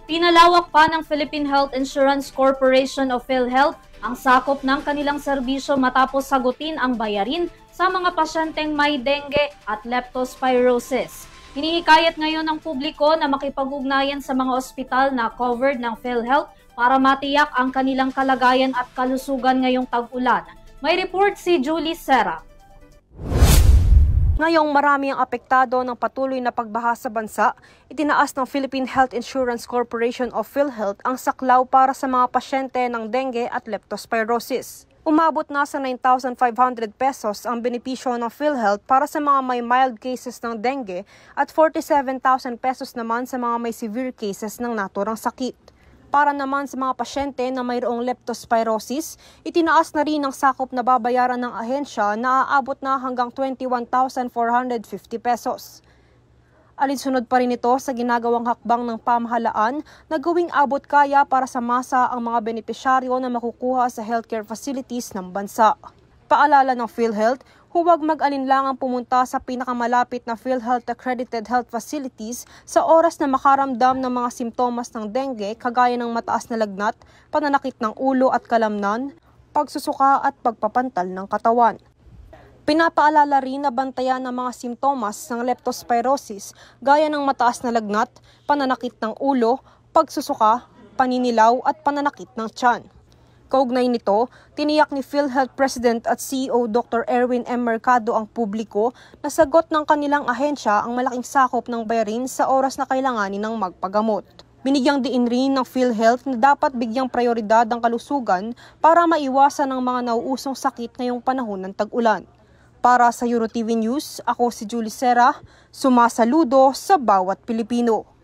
Pinalawak pa ng Philippine Health Insurance Corporation o PhilHealth ang sakop ng kanilang serbisyo matapos sagutin ang bayarin sa mga pasyenteng may dengue at leptospirosis. Hinihikayat ngayon ng publiko na makipag-ugnayan sa mga ospital na covered ng PhilHealth para matiyak ang kanilang kalagayan at kalusugan ngayong tag-ulan. May report si Julie Serra. Ngayong marami ang apektado ng patuloy na pagbaha sa bansa, itinaas ng Philippine Health Insurance Corporation o PhilHealth ang saklaw para sa mga pasyente ng dengue at leptospirosis. Umabot na sa 9,500 pesos ang benepisyo ng PhilHealth para sa mga may mild cases ng dengue at 47,000 pesos naman sa mga may severe cases ng naturang sakit. Para naman sa mga pasyente na mayroong leptospirosis, itinaas na rin ang sakop na babayaran ng ahensya na aabot na hanggang 21,450 pesos. Alinsunod pa rin ito sa ginagawang hakbang ng pamahalaan na gawing abot kaya para sa masa ang mga benepisyaryo na makukuha sa healthcare facilities ng bansa. Paalala ng PhilHealth, huwag mag-alinlangang pumunta sa pinakamalapit na PhilHealth accredited health facilities sa oras na makaramdam ng mga simptomas ng dengue kagaya ng mataas na lagnat, pananakit ng ulo at kalamnan, pagsusuka at pagpapantal ng katawan. Pinapaalala rin na bantayan ng mga simptomas ng leptospirosis gaya ng mataas na lagnat, pananakit ng ulo, pagsusuka, paninilaw at pananakit ng tiyan. Kaugnay nito, tiniyak ni PhilHealth President at CEO Dr. Erwin M. Mercado ang publiko na sagot ng kanilang ahensya ang malaking sakop ng bayarin sa oras na kailanganin ng magpagamot. Binigyang diin rin ng PhilHealth na dapat bigyang prioridad ang kalusugan para maiwasan ang mga nauusong sakit ngayong panahon ng tag-ulan. Para sa EuroTV News, ako si Julie Serra, sumasaludo sa bawat Pilipino.